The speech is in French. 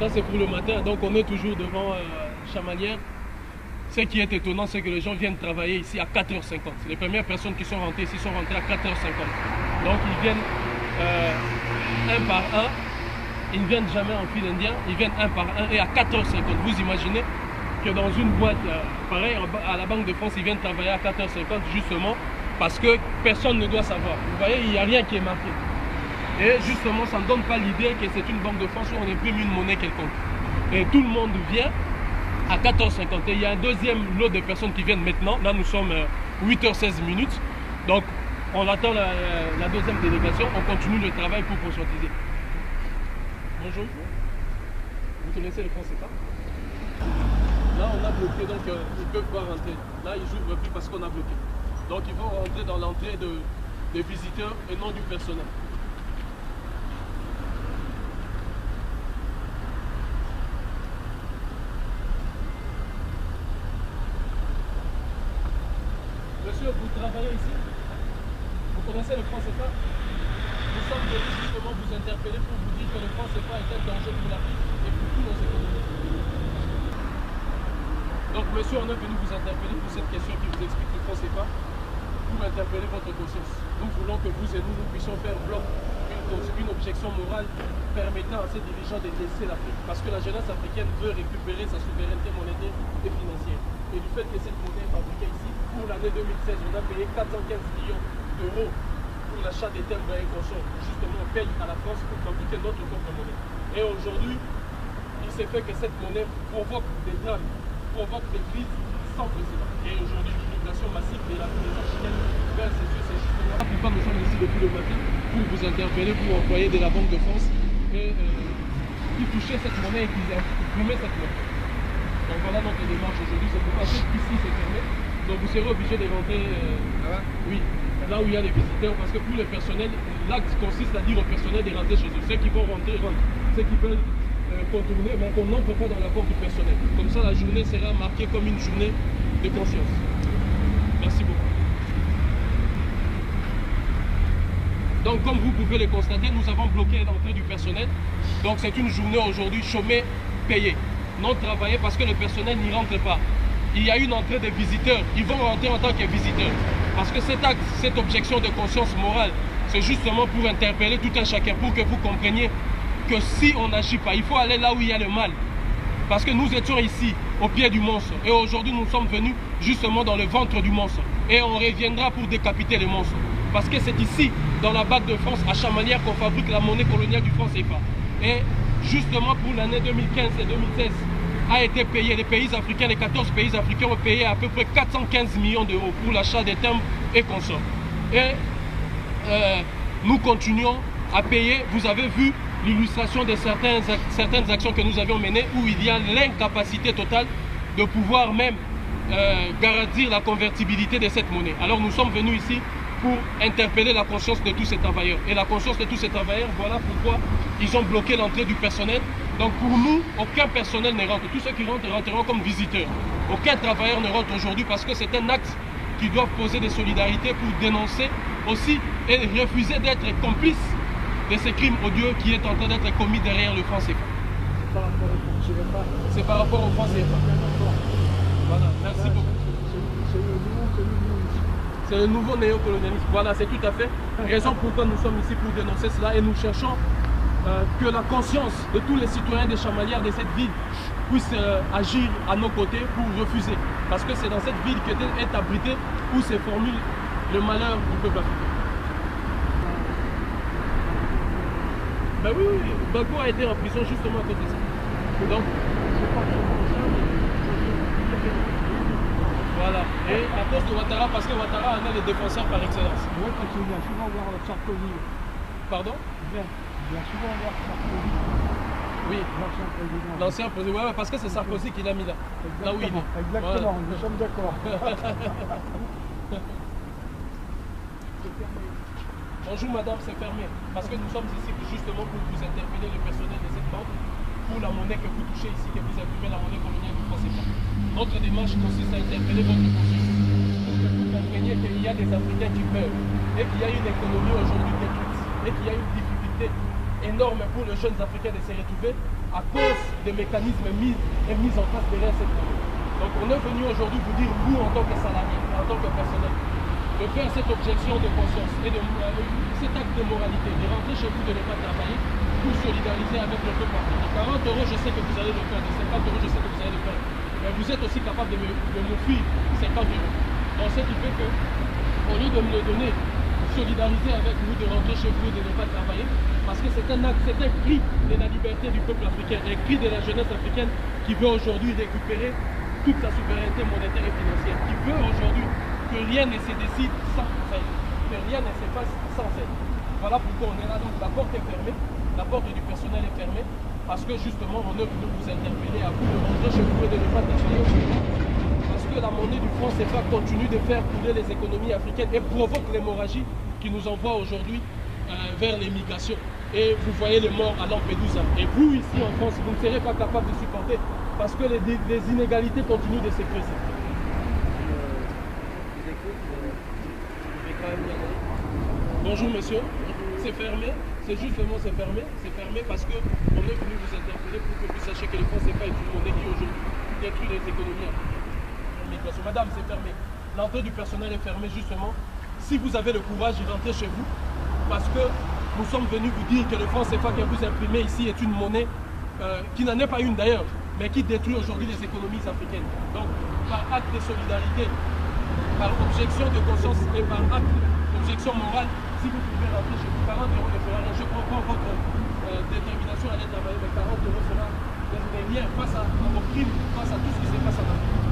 Ça c'est pour le matin, donc on est toujours devant Chamalières. Ce qui est étonnant, c'est que les gens viennent travailler ici à 4h50. Les premières personnes qui sont rentrées ici sont rentrées à 4h50. Donc ils viennent un par un. Ils ne viennent jamais en file indien, ils viennent un par un et à 4h50. Vous imaginez que dans une boîte, pareil, à la Banque de France, ils viennent travailler à 4h50 justement parce que personne ne doit savoir. Vous voyez, il n'y a rien qui est marqué. Et justement, ça ne donne pas l'idée que c'est une Banque de France où on imprime une monnaie quelconque. Et tout le monde vient à 14h50. Et il y a un deuxième lot de personnes qui viennent maintenant. Là, nous sommes 8h16 minutes. Donc, on attend la deuxième délégation. On continue le travail pour conscientiser. Bonjour. Vous connaissez le franc CFA? Là, on a bloqué, donc ils ne peuvent pas rentrer. Là, ils n'ouvrent plus parce qu'on a bloqué. Donc, ils vont rentrer dans l'entrée des visiteurs et non du personnel. Monsieur, vous travaillez ici? Vous connaissez le franc CFA? Nous sommes venus justement vous interpeller pour vous dire que le franc CFA est un danger pour l'Afrique et pour tous nos économies. Donc, monsieur, on est venu vous interpeller pour cette question qui vous explique le franc CFA, pour interpeller votre conscience. Nous voulons que vous et nous puissions faire bloc, une objection morale permettant à ces dirigeants de laisser l'Afrique. Parce que la jeunesse africaine veut récupérer sa souveraineté monétaire et financière. Et du fait que cette monnaie est fabriquée ici, pour l'année 2016, on a payé 415 millions d'euros pour l'achat des timbres et consorts. Justement, on paye à la France pour fabriquer notre propre monnaie. Et aujourd'hui, il s'est fait que cette monnaie provoque des drames, provoque des crises sans précédent. Et aujourd'hui, l'immigration massive de la population africaine vers ces yeux, c'est justement pourquoi nous sommes ici depuis le matin, pour vous interpeller, pour employer de la Banque de France et qui touchait cette monnaie et qui imprimait cette monnaie. Donc voilà notre démarche aujourd'hui, c'est pourquoi ici c'est fermé. Donc vous serez obligé de rentrer oui, là où il y a les visiteurs, parce que pour le personnel, l'acte consiste à dire au personnel de rentrer chez eux. Ceux qui vont rentrer, rentrent. Ceux qui veulent contourner, mais on n'entre pas dans la porte du personnel. Comme ça, la journée sera marquée comme une journée de conscience. Merci beaucoup. Donc comme vous pouvez le constater, nous avons bloqué l'entrée du personnel. Donc c'est une journée aujourd'hui chômée, payée. Non travaillée parce que le personnel n'y rentre pas. Il y a une entrée des visiteurs, ils vont rentrer en tant que visiteurs. Parce que cet acte, cette objection de conscience morale, c'est justement pour interpeller tout un chacun, pour que vous compreniez que si on n'agit pas, il faut aller là où il y a le mal. Parce que nous étions ici, au pied du monstre. Et aujourd'hui, nous sommes venus justement dans le ventre du monstre. Et on reviendra pour décapiter le monstre. Parce que c'est ici, dans la Banque de France, à Chamalières, qu'on fabrique la monnaie coloniale du franc CFA. Et justement, pour l'année 2015 et 2016, a été payé, les pays africains, les 14 pays africains ont payé à peu près 415 millions d'euros pour l'achat des timbres et consorts. Et nous continuons à payer. Vous avez vu l'illustration de certaines actions que nous avions menées où il y a l'incapacité totale de pouvoir même garantir la convertibilité de cette monnaie. Alors nous sommes venus ici pour interpeller la conscience de tous ces travailleurs. Et la conscience de tous ces travailleurs, voilà pourquoi ils ont bloqué l'entrée du personnel. Donc pour nous, aucun personnel ne rentre. Tous ceux qui rentrent rentreront comme visiteurs. Aucun travailleur ne rentre aujourd'hui parce que c'est un acte qui doit poser des solidarités pour dénoncer aussi et refuser d'être complice de ces crimes odieux qui est en train d'être commis derrière le franc CFA. C'est par rapport au franc CFA. Voilà, merci beaucoup. C'est le nouveau néocolonialisme. Voilà, c'est tout à fait raison pourquoi nous sommes ici pour dénoncer cela et nous cherchons que la conscience de tous les citoyens des Chamalières de cette ville puisse agir à nos côtés pour refuser. Parce que c'est dans cette ville qu'est abrité où se formule le malheur du peuple africain. Ben oui, oui, Gbagbo a été en prison justement à cause de ça. Donc, voilà. Et à cause de Ouattara, parce que Ouattara en est le défenseur par excellence. Oui, parce qu'il vient souvent voir Sarkozy. Pardon? Il vient souvent voir Sarkozy. Oui. L'ancien président. L'ancien président, ouais, parce que c'est Sarkozy qui l'a mis là. Exactement, Là où il est. exactement, Voilà. nous sommes d'accord. Bonjour madame, c'est fermé. Parce que nous sommes ici justement pour vous interpeller le personnel de cette banque pour la monnaie que vous touchez ici, que vous imprimez la monnaie coloniale du franc CFA. Notre démarche consiste à interpeller votre conscience pour que vous compreniez qu'il y a des Africains qui meurent et qu'il y a une économie aujourd'hui détruite et qu'il y a une difficulté énorme pour les jeunes Africains de se retrouver à cause des mécanismes mis en place derrière cette monnaie. Donc on est venu aujourd'hui vous dire, vous en tant que salarié, en tant que personnel, de faire cette objection de conscience et cet acte de moralité, de rentrer chez vous, de ne pas travailler, pour solidariser avec le peuple africain. 40 euros, je sais que vous allez le faire, de 50 euros, je sais que vous allez le faire. Mais vous êtes aussi capable de m'offrir 50 euros. Donc ce qui fait que, au lieu de me le donner, solidariser avec vous, de rentrer chez vous, de ne pas travailler, parce que c'est un acte, c'est un cri de la liberté du peuple africain, un cri de la jeunesse africaine qui veut aujourd'hui récupérer toute sa souveraineté monétaire et financière, qui veut aujourd'hui que rien ne se décide sans elle, que rien ne se fasse sans elle. Voilà pourquoi on est là. Donc la porte est fermée, la porte du personnel est fermée, parce que justement on est venu vous interpeller à vous de rentrer chez vous et de ne pas travailler. Parce que la monnaie du franc CFA continue de faire couler les économies africaines et provoque l'hémorragie qui nous envoie aujourd'hui vers les migrations. Et vous voyez les morts à Lampedusa. Et vous, ici en France, vous ne serez pas capable de supporter parce que les inégalités continuent de se creuser. Bonjour monsieur, c'est fermé, c'est justement c'est fermé parce que on est venu vous interpeller pour que vous sachiez que le franc CFA est une monnaie qui aujourd'hui détruit les économies africaines. Madame, c'est fermé. L'entrée du personnel est fermée justement. Si vous avez le courage de rentrer chez vous, parce que nous sommes venus vous dire que le franc CFA que vous imprimez ici est une monnaie qui n'en est pas une d'ailleurs, mais qui détruit aujourd'hui les économies africaines. Donc, par acte de solidarité, par objection de conscience et par acte d'objection morale, si vous pouvez rentrer chez vous, 40 euros ne fera rien. Je comprends votre détermination à aller travailler, mais 40 euros sera rien face à vos crimes, face à tout ce qui se passe en Afrique.